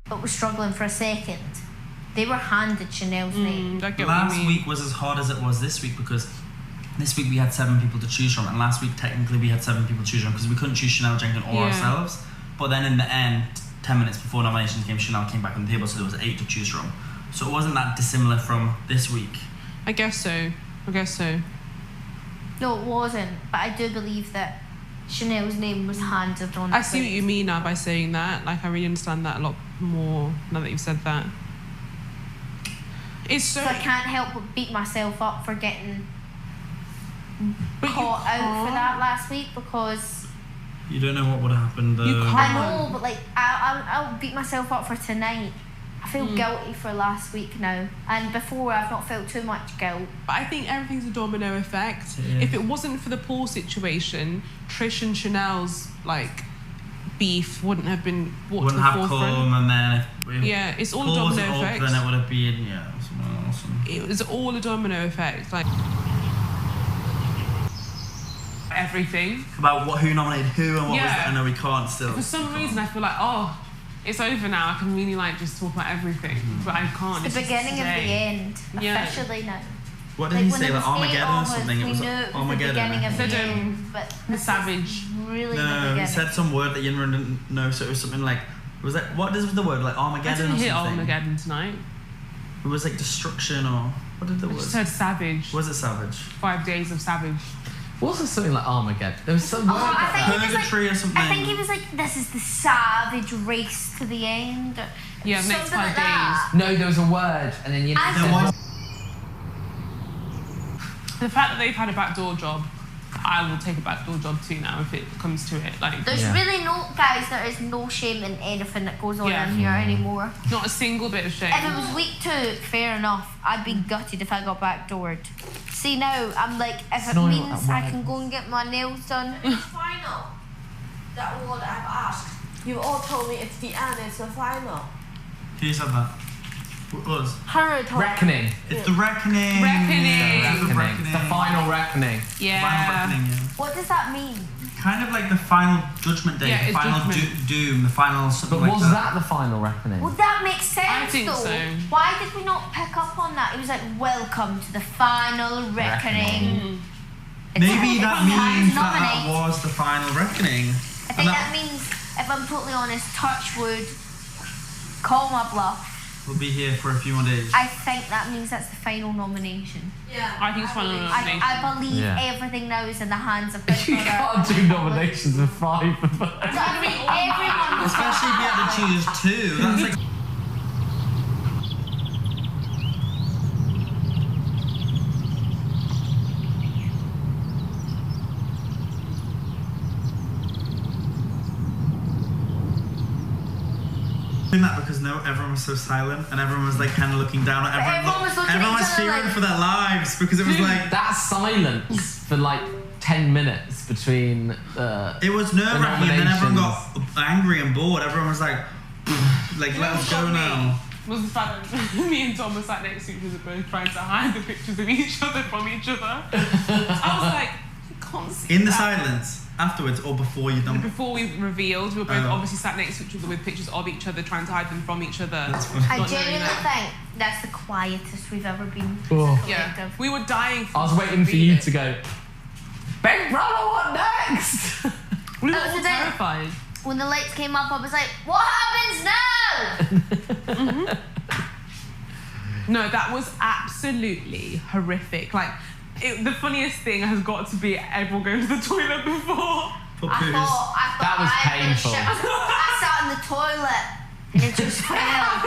but was struggling for a second. They were handed Chanel's name. Last week was as hard as it was this week because this week we had 7 people to choose from, and last week technically we had 7 people to choose from because we couldn't choose Chanel Jenkins or ourselves. But then in the end, 10 minutes before nominations came, Chanel came back on the table, so there was 8 to choose from. So it wasn't that dissimilar from this week. I guess so. No, it wasn't. But I do believe that Chanel's name was handed on. I see what you mean now by saying that. Like, I really understand that a lot more now that you've said that. It's so I can't help but beat myself up for getting caught out for that last week because you don't know what would have happened. I know, but like I'll beat myself up for tonight. I feel guilty for last week now, and before I've not felt too much guilt. But I think everything's a domino effect. Yeah. If it wasn't for the Paul situation, Trish and Chanel's like beef wouldn't have been brought to the forefront. Come, and then if it's all a domino effect. Then it would have been someone awesome. It was all a domino effect, like everything about who nominated who and what was it. I know we can't still. For some reason, I feel like it's over now. I can really just talk about everything, but I can't. It's the beginning of the end, officially now. What did he say? Like Armageddon or something? It was Armageddon. The beginning of the end, but the Savage. Really no, he said some word that Yinra didn't know, so it was something like, what is the word? Like Armageddon or something? I didn't hit Armageddon tonight. It was like destruction or, what did the word? It said Savage. Was it Savage? 5 days of Savage. Wasn't something like Armageddon? There was some word like Purgatory or something. I think he was like, this is the savage race to the end. Yeah, next 5 days. No, there was a word, and then the fact that they've had a backdoor job, I will take a backdoor job too now if it comes to it. Like, there's really there is no shame in anything that goes on in here anymore. Not a single bit of shame. If it was week 2, fair enough. I'd be gutted if I got backdoored. See, now I'm like, if it means I can go and get my nails done. It's final. That what I've asked. You all told me it's the end, it's the final. Who said that? What was? Reckoning. It's the reckoning. The final reckoning. Yeah. Final reckoning, What does that mean? Kind of like the final judgment day, the final doom, the final something like that. But was that the final reckoning? Well, that makes sense, I think though. so. Why did we not pick up on that? It was like, welcome to the final reckoning. Maybe that means that was the final reckoning. I think that means, if I'm totally honest, Touchwood, call my bluff. We'll be here for a few more days. I think that means that's the final nomination. Yeah. I think it's final nomination. I believe everything now is in the hands of Big You can't do nominations with 5 of us. Everyone. Especially if you had to choose 2. That's like... Doing that because everyone was so silent and everyone was like kind of looking down at everyone. Everyone was fearing for their lives because it was like that silence for like 10 minutes between it was nerve-wracking, and then everyone got angry and bored. Everyone was like let us go now. Was the fact that me and Tom were sat next to each other both trying to hide the pictures of each other from each other. I was like, you can't see in the silence. Afterwards or before you done? Before we revealed, we were both obviously sat next to each other with pictures of each other, trying to hide them from each other. I genuinely think that's the quietest we've ever been. Yeah, we were dying. I was waiting for you to go, Big Brother, what next? We were all terrified. When the lights came up, I was like, what happens now? No, that was absolutely horrific. Like, the funniest thing has got to be everyone going to the toilet before. I thought that was painful. I sat in the toilet and it just fell.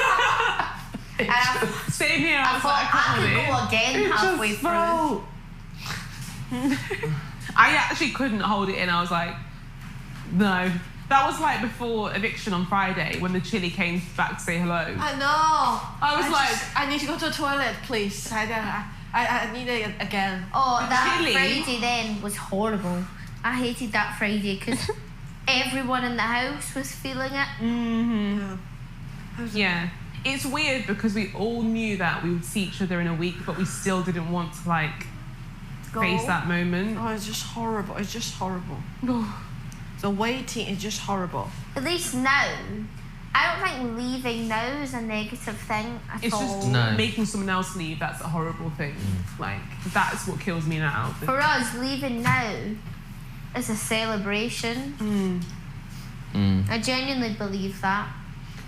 Same here. I thought I could go again halfway through. I actually couldn't hold it in. I was like, no. That was like before eviction on Friday when the chili came back to say hello. I know. I was I need to go to the toilet, please. I need it again. Oh, that Friday then was horrible. I hated that Friday because everyone in the house was feeling it. Yeah. It's weird because we all knew that we would see each other in a week, but we still didn't want to face that moment. Oh, it's just horrible. It's just horrible. The waiting is just horrible. At least now, I don't think leaving now is a negative thing at It's all. just making someone else leave. That's a horrible thing. Like, that's what kills me now. For us, leaving now is a celebration. I genuinely believe that.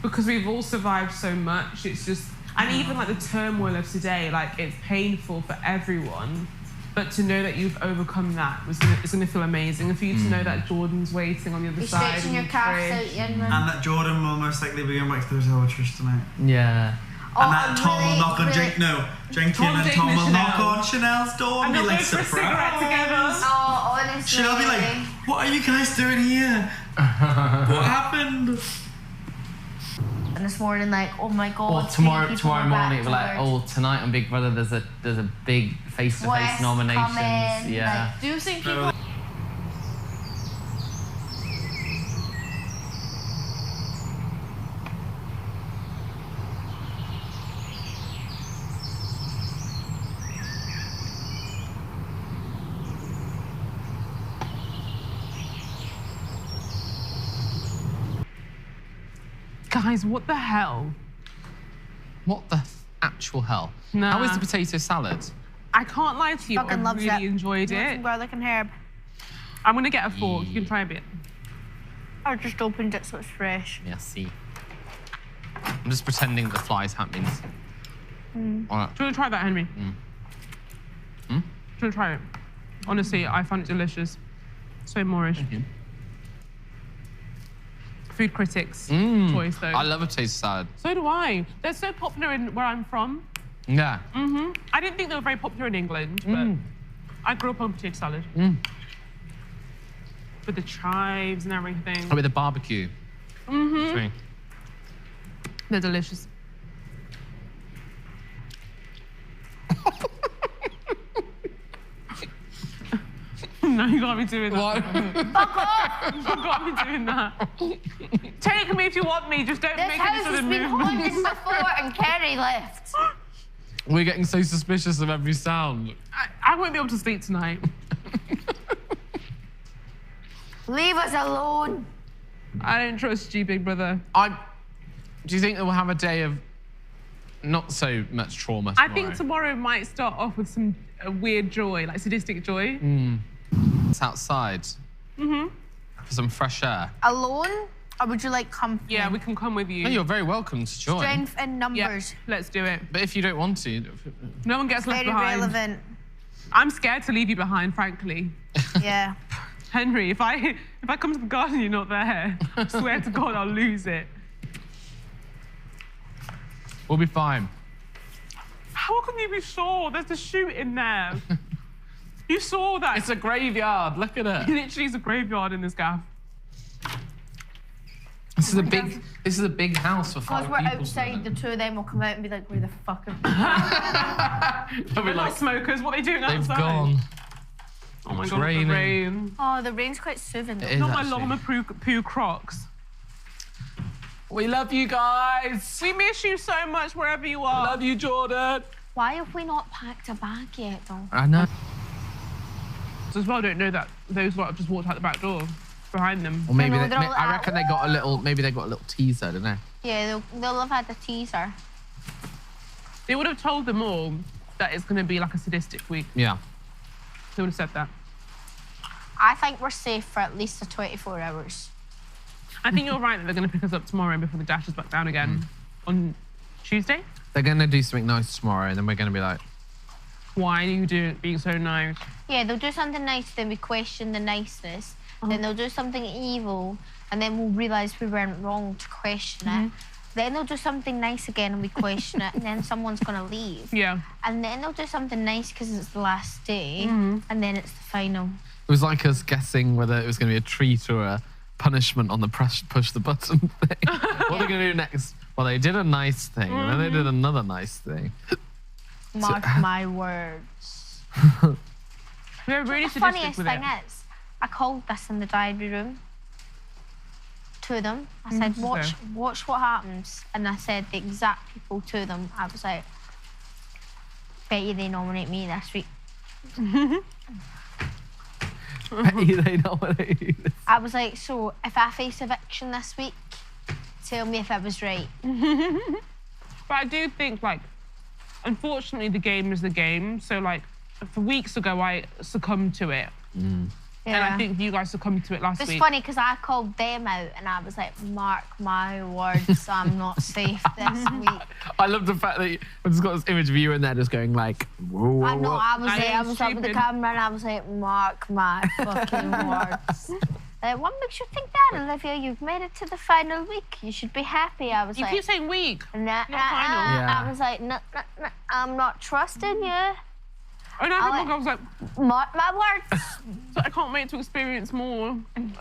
Because we've all survived so much. It's just, and even like the turmoil of today, like it's painful for everyone. But to know that you've overcome that it's going to feel amazing. And for you to know that Jordan's waiting on the other You're side. stretching your calves out, Ian. And that Jordan will most likely be going back to the hotel with Trish tonight. Yeah. And that Tom will knock on Jenkin and Tom will knock on Chanel's door and be like, surprise. Cigarette together. Oh, honestly. Chanel will be like, what are you guys doing here? What happened? And this morning, like, oh my God. Or tomorrow morning, it'll be like, oh, tonight on Big Brother, there's a big face-to-face nominations. Yeah. Like, do you think people... Guys, what the hell? What the actual hell? Nah. How is the potato salad? I can't lie to you, Fucking I loves really it. enjoyed Want it. some garlic and herb. I'm gonna get a fork, you can try a bit. I just opened it so it's fresh. Merci. I'm just pretending the flies happening. Do you want to try that, Henry? Do you want to try it? Honestly, I found it delicious. So Moorish. Food critics choice, though. I love a potato salad. So do I. They're so popular in where I'm from. Yeah. I didn't think they were very popular in England, but I grew up on potato salad. With the chives and everything. Oh, with the barbecue. They're delicious. No, you can't be doing that. What? Fuck off! You can't be doing that. Take me if you want me, just don't This make any house sort has of been movement. haunted before and Kerry left. We're getting so suspicious of every sound. I won't be able to sleep tonight. Leave us alone. I don't trust you, Big Brother. Do you think that we'll have a day of not so much trauma I tomorrow? think tomorrow might start off with some weird joy, like sadistic joy. It's outside. For some fresh air. Alone? Or would you like company? Yeah, we can come with you. No, you're very welcome to join. Strength in Yeah, numbers. let's do it. But if you don't want to... No one gets left Very behind. relevant. I'm scared to leave you behind, frankly. Yeah. Henry, if I come to the garden and you're not there, I swear to God, I'll lose it. We'll be fine. How can you be sure? There's a chute in there. You saw that. It's a graveyard. Look at it. Literally is a graveyard in this gaff. This is a big house for 5 Because people. we're outside, the two of them will come out and be like, where the fuck are They'll be They're not like, smokers. What are they doing they've outside? gone. Oh my It's God, raining. the rain. Oh, the rain's quite soothing. It is Not my actually. llama poo Crocs. We love you guys. We miss you so much wherever you are. Love you, Jordan. Why have we not packed a bag yet, though? I know. As well, don't know that those lot have just walked out the back door behind them. Or maybe I know, they're all I like, reckon they got a little. Maybe they got a little teaser, didn't they? Yeah, they'll have had the teaser. They would have told them all that it's going to be like a sadistic week. Yeah. They would have said that. I think we're safe for at least the 24 hours. I think you're right that they're going to pick us up tomorrow before the dash is back down again on Tuesday. They're gonna do something nice tomorrow, and then we're gonna be like, Why are you being so nice? Yeah, they'll do something nice, then we question the niceness. Then they'll do something evil, and then we'll realise we weren't wrong to question it. Then they'll do something nice again and we question it, and then someone's going to leave. Yeah. And then they'll do something nice because it's the last day, and then it's the final. it was like us guessing whether it was gonna be a treat or a punishment on the push the button thing. What are they gonna do next? Well, they did a nice thing, and then they did another nice thing. Mark my words. We're really The sadistic funniest with thing it. is, I called this in the diary room to them. I said, watch what happens. And I said the exact people to them. I was like, bet you they nominate me this week. Bet you they nominate you. I was like, so if I face eviction this week, Tell me if I was right. But I do think, like, unfortunately, the game is the game. So, like, for weeks ago, I succumbed to it. And I think you guys succumbed to it last week. It's funny because I called them out and I was like, mark my words, I'm not safe this week. I love the fact that I've just got this image of you in there just going like, whoa, whoa, I know, whoa. I was I up with the stupid. camera and I was like, mark my fucking words. What makes you think that, Olivia? You've made it to the final week. You should be happy. I was You like, keep saying week. nah, final. I was like, no, I'm not trusting you. And I was like, Mark my words. so I can't wait to experience more.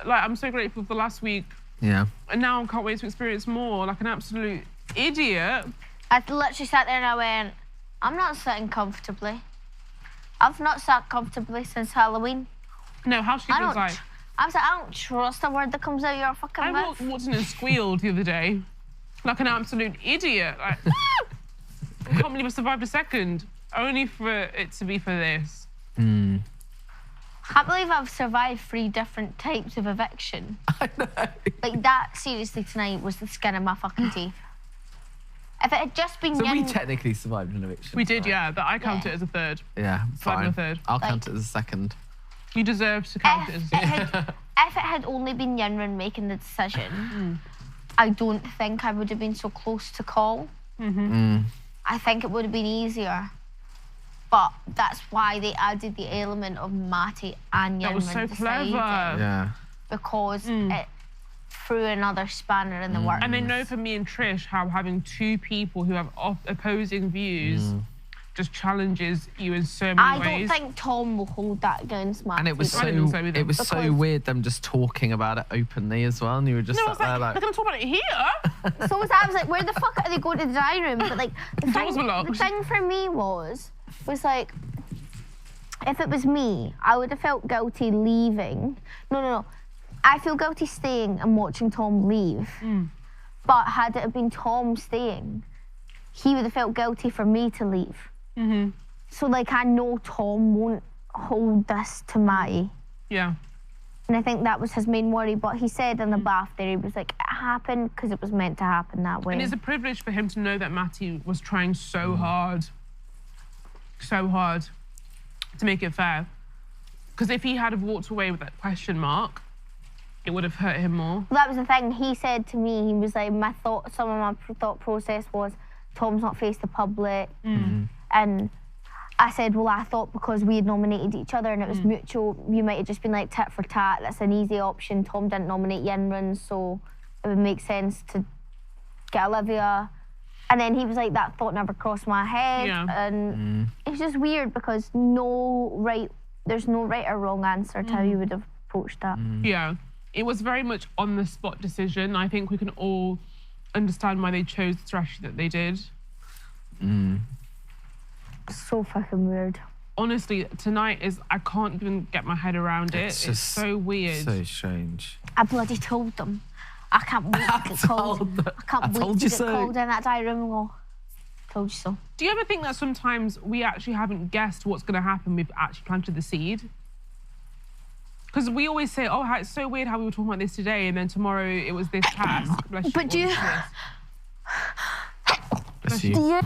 Like, I'm so grateful for last week. Yeah. And now I can't wait to experience more. Like an absolute idiot. I literally sat there and I went, I'm not sitting comfortably. I've not sat comfortably since Halloween. No, how she was like, I was like, I don't trust a word that comes out of your fucking I mouth. walked in and squealed the other day. Like an absolute idiot. Like, I can't believe I survived a second. Only for it to be for this. I can't believe I've survived 3 different types of eviction. I know. Like that, seriously, tonight was the skin of my fucking teeth. If it had just been So we yin- technically survived an eviction. We did, right? yeah, but I count Yeah. it as a third. Yeah, Surviving a fine. third. I'll count Like- it as a second. You deserve to count it if as it had only been Yinrun making the decision, I don't think I would have been so close to call. I think it would have been easier. But that's why they added the element of Matty and Yinrun That was so deciding, clever. Yeah. because it threw another spanner in the works. And they know for me and Trish how having 2 people who have opposing views just challenges you in so many I ways. don't think Tom will hold that against Matty. And it was I didn't think so either. it was so Because- weird them just talking about it openly as well, and you were just No, I sat was there like, like, they're going to talk about it here? So I was like, where the fuck are they going to the dining room? But like, Doors were locked. the thing for me was like, if it was me, I would have felt guilty leaving. No. I feel guilty staying and watching Tom leave. But had it have been Tom staying, he would have felt guilty for me to leave. So like, I know Tom won't hold this to Matty. Yeah. And I think that was his main worry. But he said in the bath there, he was like, it happened because it was meant to happen that way. And it's a privilege for him to know that Matty was trying so hard to make it fair. Because if he had have walked away with that question mark, it would have hurt him more. That was the thing. He said to me, he was like, some of my thought process was, Tom's not faced the public. And I said, well, I thought because we had nominated each other and it was mutual, you might have just been like tit for tat. That's an easy option. Tom didn't nominate Yinrun, so it would make sense to get Olivia. And then he was like, that thought never crossed my head. Yeah. And it's just weird because there's no right or wrong answer to how you would have approached that. Yeah. It was very much on the spot decision. I think we can all understand why they chose the strategy that they did. So fucking weird. Honestly, tonight I can't even get my head around it. It's It's just so weird. so strange. I bloody told them. I can't wait to get called. I can't wait told to you get so. called in that diary room and go, told you so. Do you ever think that sometimes we actually haven't guessed what's going to happen? We've actually planted the seed? Because we always say, oh, it's so weird how we were talking about this today, and then tomorrow it was this task. Bless But do you- Bless Bless you. you. Do you?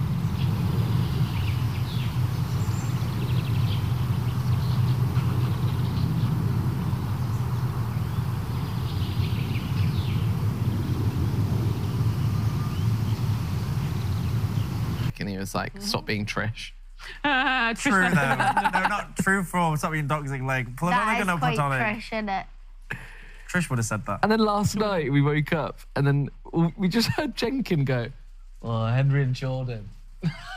And he was like, stop being Trish. Trish True said- though. No, not true for stop being toxic. Like, what are That they is gonna quite put on it? Trish, isn't it? Trish would have said that. And then last night we woke up and then we just heard Jenkin go, oh, Henry and Jordan.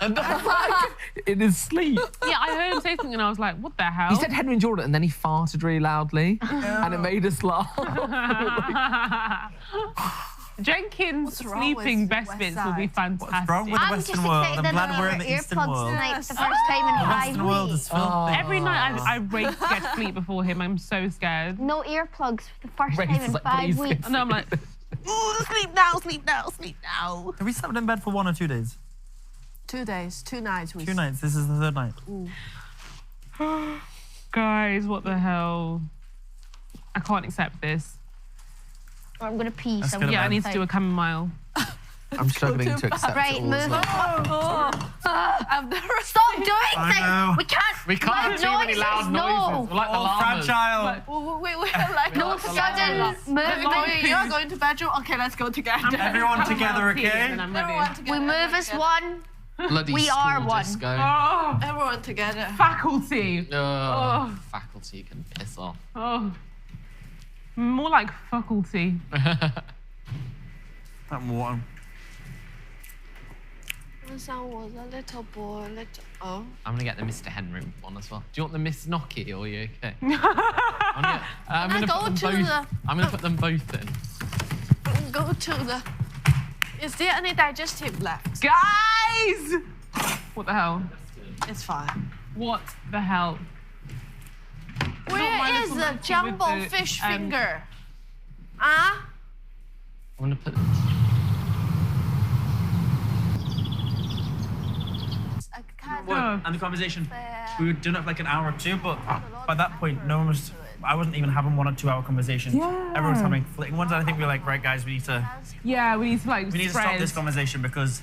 And I was like, in his sleep. Yeah, I heard him say something and I was like, what the hell? He said Henry and Jordan and then he farted really loudly and it made us laugh. Jenkins wrong sleeping with best West bits will be Side? fantastic. What's wrong with the I'm Western just world? excited I'm that glad we're in our the Eastern earplugs world. tonight. It's the first time in The 5 Western world weeks. is filthy. Every night I race to get sleep before him. I'm so scared. No earplugs for the first Race time is in like, 5 please, weeks. And I'm like, ooh, sleep now, sleep now, sleep now. Have we slept in bed for 1 or 2 days? 2 days, 2 nights. 2 nights. This is the 3rd night. Guys, what the hell? I can't accept this. I'm gonna pee. Let's So go to Yeah, I bed. need to do a chamomile. I'm struggling to accept Right, it all move as well. on. I've never Stop doing I know. things. We can't. We can't have make too many loud noises. We're like the Oh, llamas. fragile. Wait, like No sudden movement. You're going to bedroom? Okay, let's go together. Everyone together, Tea, okay? and then I'm ready. Everyone together. We move as one. Bloody We school are one. disco. Oh, Everyone together. faculty. Oh, faculty can piss off. Oh. More like faculty. That water. Someone was a little boy, oh. I'm gonna get the Mr. Henry one as well. Do you want the Miss Nocky or are you okay? I'm gonna go put them to both. the- I'm gonna put them both in. Go to the. Is there any digestive left? Guys! What the hell? It's fine. What the hell? my Where is little the monkey jumbo with the, fish um, finger? Ah? I'm gonna put. I can't What? And the conversation, bear. we were doing it for like an hour or two, but by that point, no one was. I wasn't even having 1 or 2 hour conversations. Yeah. Everyone was having flitting ones. And I think we were like, right, guys, we need to Yeah, we need to like stop this conversation because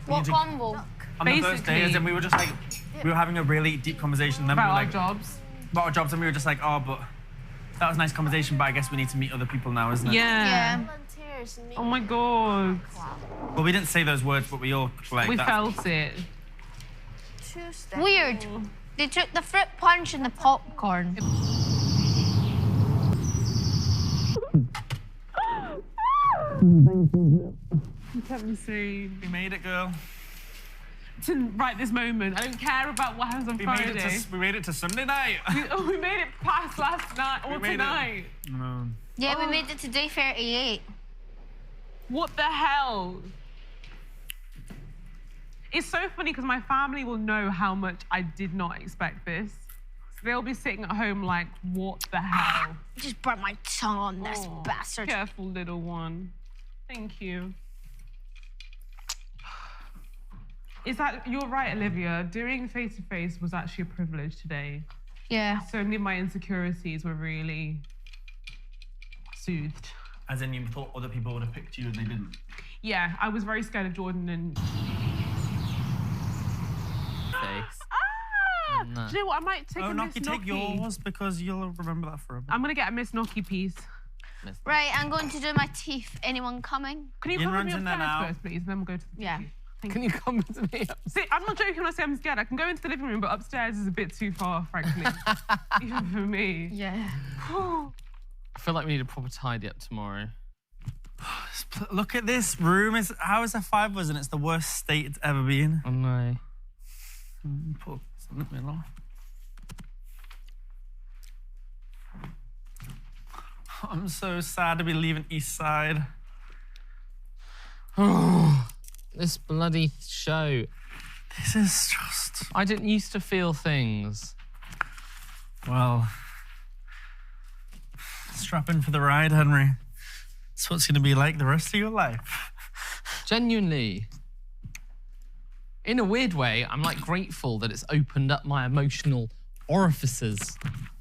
What combo? on the first day, Basically- and we were just like, we were having a really deep conversation. And then we about were our like, jobs. about our jobs, and we were just like, oh, but that was a nice conversation, but I guess we need to meet other people now, isn't it? Yeah. Volunteers need Oh my god. Well, we didn't say those words, but we all like We that. felt it. Tuesday. Weird. They took the fruit punch and the popcorn. You kept me sane. We made it, girl. To right this moment. I don't care about what happens on We Friday. made it to Sunday night. We made it past last night or We made it. tonight. Yeah, we made it to day 38. What the hell? It's so funny because my family will know how much I did not expect this. So they'll be sitting at home like, what the hell? I just burnt my tongue on this Oh, bastard. Careful, little one. Thank you. Is that, you're right, Olivia. Doing face-to-face was actually a privilege today. Yeah. So many of my insecurities were really soothed. As in, you thought other people would have picked you and they didn't. Yeah, I was very scared of Jordan and... Face. Ah! No. Do you know what? I might take Oh, a Miss Nocky, take Nocky. yours because you'll remember that forever. I'm gonna get a Miss Nocky piece. Right, I'm going to do my teeth. Anyone coming? Can you Yin come with me runs in there upstairs now. first, please? And then we'll go to the Yeah. kitchen. Thank Can you come with me? See, I'm not joking when I say I'm scared. I can go into the living room, but upstairs is a bit too far, frankly. Even for me. Yeah. I feel like we need a proper tidy up tomorrow. Look at this room. How is there 5 of us and it's the worst state it's ever been? Oh no. Put something in the middle. I'm so sad to be leaving East Side. This bloody show. This is just... I didn't used to feel things. Well, strap in for the ride, Henry. It's what it's going to be like the rest of your life. Genuinely. In a weird way, I'm like grateful that it's opened up my emotional orifices.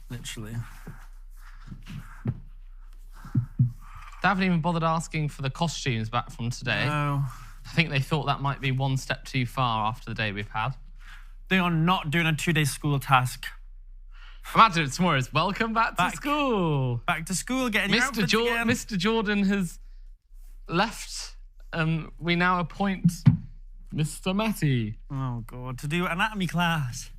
Literally. They haven't even bothered asking for the costumes back from today. No. I think they thought that might be one step too far after the day we've had. They are not doing a 2-day school task. Imagine it's tomorrow. It's welcome back to school. Back to school, getting your outfits again. Mr. Jordan has left. We now appoint Mr. Matty. Oh, God. To do anatomy class.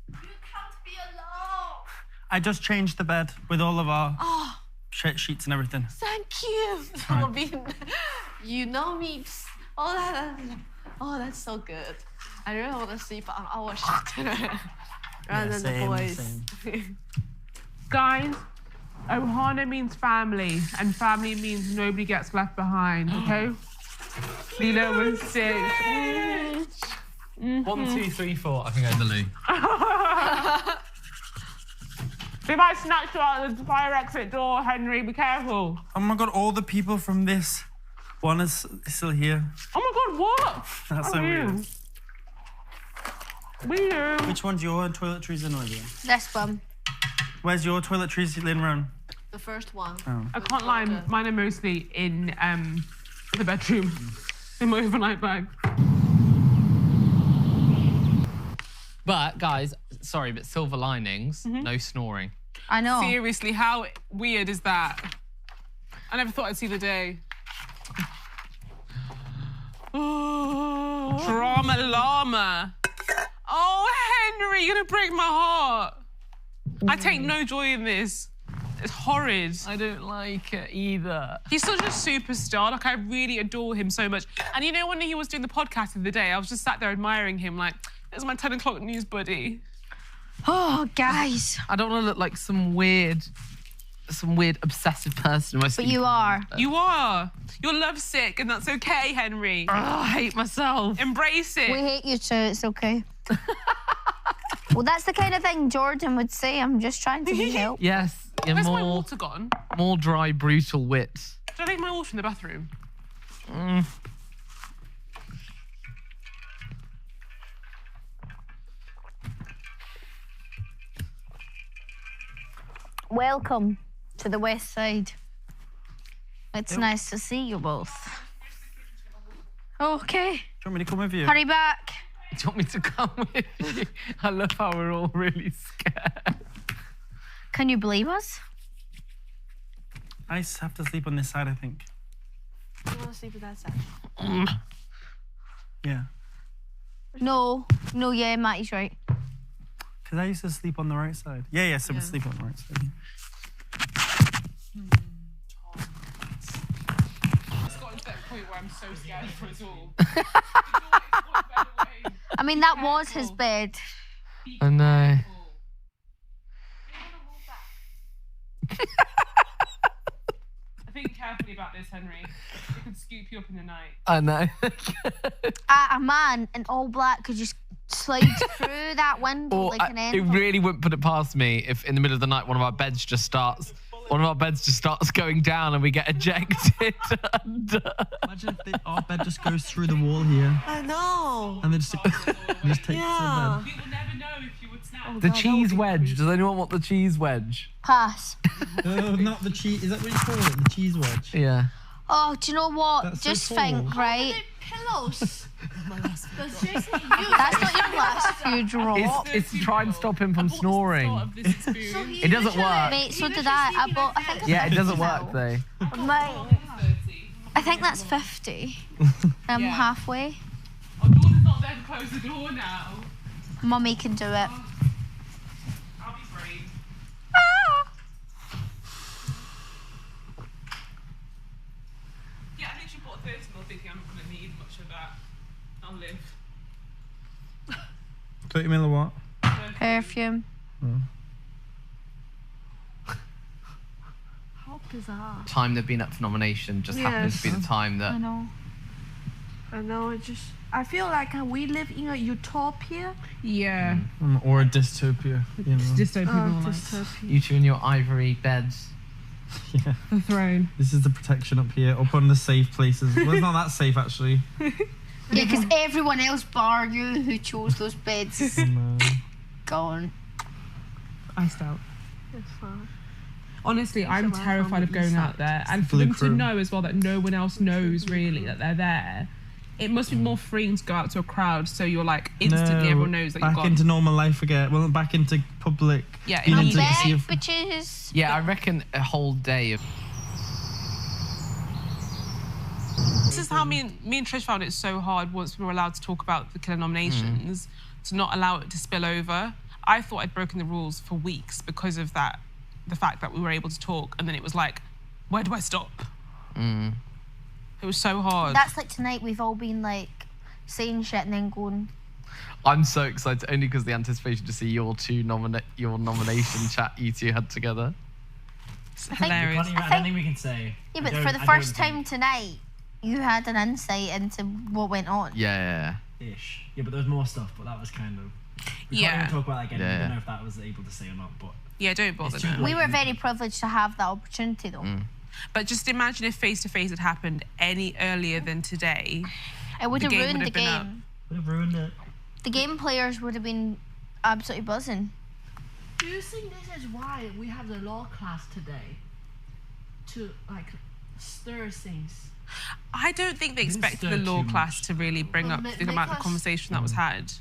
You can't be alone. I just changed the bed with all of our sheets and everything. Thank you for being. You know me. Oh, that's so good. I really want to sleep on our sheet rather than the boys. Guys, Ohana means family, and family means nobody gets left behind, okay? Lilo was 6. 1, 2, 3, 4. I can go in the loo. They might snatch you out of the fire exit door, Henry. Be careful. Oh my god, all the people from this one is still here. Oh my god, what? That's so weird. Weird. Which one's your toiletries in, Olivia? This one. Where's your toiletries, Lynn Roan? The first one. Oh. I can't lie, mine are mostly in the bedroom, in my overnight bag. But, guys, sorry, but silver linings, no snoring. I know. Seriously, how weird is that? I never thought I'd see the day. Drama llama. Oh, Henry, you're gonna break my heart. I take no joy in this. It's horrid. I don't like it either. He's such a superstar. Like, I really adore him so much. And you know, when he was doing the podcast the other day, I was just sat there admiring him, like, there's my 10 o'clock news buddy. Oh, guys. I don't want to look like some weird obsessive person. But you are. You are. You're lovesick, and that's okay, Henry. Oh, I hate myself. Embrace it. We hate you too, it's okay. Well, that's the kind of thing Jordan would say. I'm just trying to be helpful. Yes, you're Where's my water gone? more dry, brutal wit. Did I leave my water in the bathroom? Welcome to the West Side. It's nice to see you both. Okay, Do you want me to come with you? hurry back. Do you want me to come with you? I love how we're all really scared. Can you believe us? I just have to sleep on this side, I think. You want to sleep with that side? Yeah. No, yeah, Matty's right. Because I used to sleep on the right side. Yeah, so we sleep on the right side. It's gotten to that point where I'm so scared for us all. I mean, that was his bed. I know. Think carefully about this, Henry. It could scoop you up in the night. I know. A man in all black could just slide through that window like an It envelope. really wouldn't put it past me if in the middle of the night one of our beds just starts going down and we get ejected under. Imagine if our bed just goes through the wall here I know. and then just takes Yeah. the bed. We will never know if you would snap. The cheese wedge. Does anyone want the cheese wedge? Pass. Oh, not the cheese. Is that what you call it? The cheese wedge? Yeah. Oh, do you know what? That's so Just tall. think, right? Pillows. Because seriously, That's not your last few drops. It's to try and stop him from snoring. It doesn't work. Mate, so did I. I bought, I think it's Yeah, it 50 doesn't now. work though. Mine. I think that's 50. I'm Yeah. halfway. Oh, Jordan's not there to close the door now. Mummy can do it. I'll be brave. Yeah, I literally bought 30 mil thinking I'm not going to need much of that. I'll live. 30 mil or what? Perfume. How bizarre. Time they've been up for nomination just happens to be the time I that. know. I know. It just. I feel like we live in a utopia. Yeah. Or a dystopia, you know. Dystopia. You two in your ivory beds. Yeah. The throne. This is the protection up here, up on the safe places. Well, it's not that safe, actually. Yeah, because everyone else bar you who chose those beds is gone. Iced out. It's fine. Honestly, I'm my terrified of family going out there. And for them to crew. know as well that no one else knows really that they're there. It must be more freeing to go out to a crowd so you're like instantly everyone knows that you've back gone. into normal life again. Well, back into public. Yeah, being I'm into back, sea of- bitches. Yeah, I reckon a whole day of. This is how me and Trish found it so hard once we were allowed to talk about the killer nominations to not allow it to spill over. I thought I'd broken the rules for weeks because of that, the fact that we were able to talk, and then it was like, where do I stop? It was so hard. That's like tonight. We've all been like saying shit and then going. I'm so excited only because the anticipation to see your nomination chat you two had together. It's think- hilarious. I don't think we can say. Yeah, but for the first time tonight, you had an insight into what went on. Yeah. Ish. Yeah, but there was more stuff, but that was kind of. We Yeah. can't even talk about that again. Yeah. I don't know if that was able to say or not, but. Yeah, don't bother. It's too No. late. We were very privileged to have that opportunity, though. But just imagine if face-to-face had happened any earlier than today. It would The have game ruined would the have been up. game. Would have ruined it. The game players would have been absolutely buzzing. Do you think this is why we have the law class today? To like stir things. I don't think they Didn't expected the stir law too class much. to really bring Well, up make the amount of us- conversation that was had.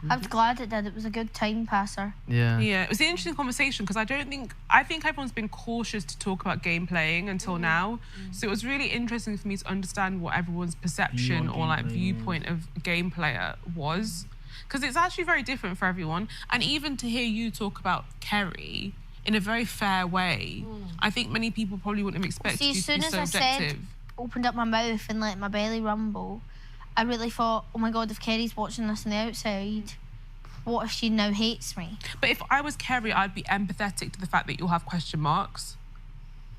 I was glad it did. It was a good time passer. Yeah. Yeah, it was an interesting conversation because I think everyone's been cautious to talk about game playing until now. So it was really interesting for me to understand what everyone's perception on or like gameplay, viewpoint of game player was. Because it's actually very different for everyone. And even to hear you talk about Kerry in a very fair way, I think many people probably wouldn't have expected See, you as to be soon as so I objective. said, opened up my mouth and let my belly rumble, I really thought, oh my God, if Kerry's watching this on the outside, what if she now hates me? But if I was Kerry, I'd be empathetic to the fact that you'll have question marks.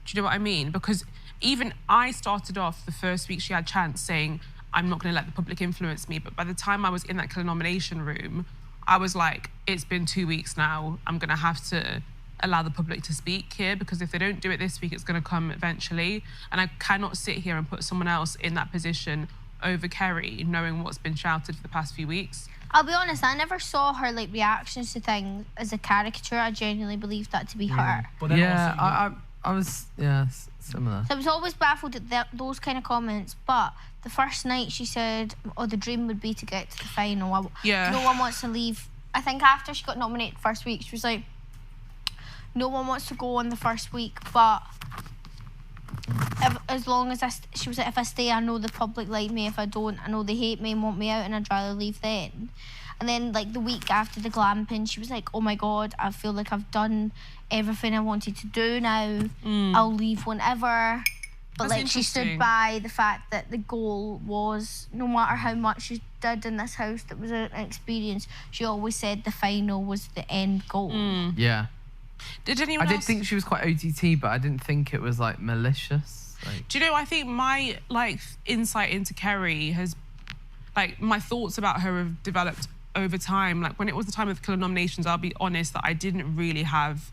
Do you know what I mean? Because even I started off the first week she had chance saying, I'm not going to let the public influence me. But by the time I was in that killer nomination room, I was like, it's been 2 weeks now. I'm going to have to allow the public to speak here because if they don't do it this week, it's going to come eventually. And I cannot sit here and put someone else in that position over Kerry, knowing what's been shouted for the past few weeks. I'll be honest, I never saw her like reactions to things as a caricature. I genuinely believed that to be her. But then Yeah, also, I was similar. So I was always baffled at those kind of comments. But the first night she said, oh, the dream would be to get to the final. Yeah. No one wants to leave. I think after she got nominated first week, she was like, no one wants to go on the first week, but as long as she was like, if I stay, I know the public like me. If I don't, I know they hate me and want me out, and I'd rather leave then. And then like the week after the glamping, she was like, oh my God, I feel like I've done everything I wanted to do now. I'll leave whenever. But That's like she stood interesting. by the fact that the goal was, no matter how much she did in this house that was an experience, she always said the final was the end goal. Yeah. Did anyone I else... did think she was quite OTT, but I didn't think it was like malicious. Like, Do you know, I think my like insight into Kerry has, like my thoughts about her have developed over time. Like when it was the time of the killer nominations, I'll be honest that I didn't really have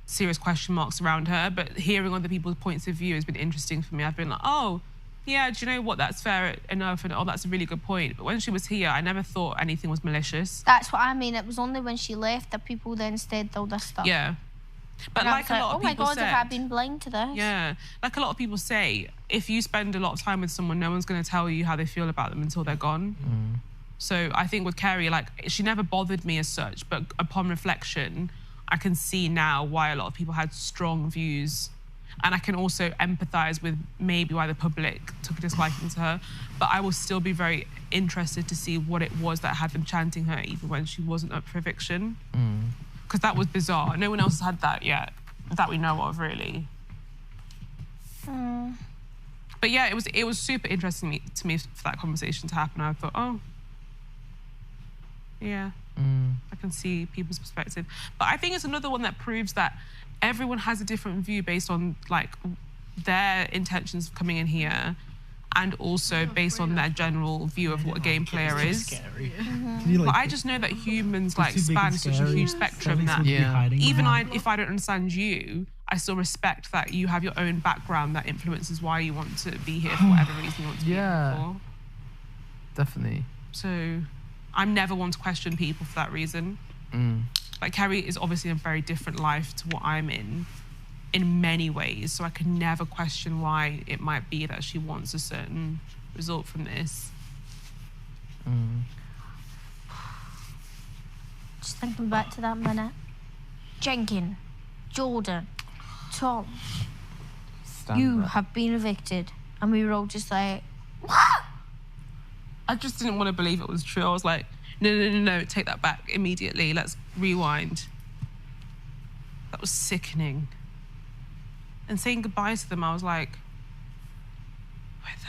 serious question marks around her, but hearing other people's points of view has been interesting for me. I've been like, oh, yeah, do you know what? That's fair enough, and oh, that's a really good point. But when she was here, I never thought anything was malicious. That's what I mean. It was only when she left that people then said all this stuff. Yeah. But And I like was a lot oh of my people God, said, have I been blind to this? yeah, like a lot of people say, if you spend a lot of time with someone, no one's going to tell you how they feel about them until they're gone. So I think with Kerry, like, she never bothered me as such, but upon reflection, I can see now why a lot of people had strong views. And I can also empathise with maybe why the public took a disliking to her. But I will still be very interested to see what it was that had them chanting her even when she wasn't up for eviction. Because that was bizarre. No one else has had that yet, that we know of, really. But yeah, it was super interesting to me for that conversation to happen. I thought, oh, yeah, I can see people's perspective. But I think it's another one that proves that everyone has a different view based on like their intentions of coming in here, and also based on their general view of what a game player is. Scary. But I just know that humans like span such a huge spectrum that Yeah. even if I don't understand you, I still respect that you have your own background that influences why you want to be here for whatever reason you want to be Yeah. here for. definitely. So I'm never one to question people for that reason. Like Kerry is obviously a very different life to what I'm in many ways. So I can never question why it might be that she wants a certain result from this. Just thinking back to that minute. Jenkin, Jordan, Tom, you have been evicted. And we were all just like, I just didn't want to believe it was true. I was like, no, take that back immediately. Let's rewind. That was sickening. And saying goodbye to them, I was like, where the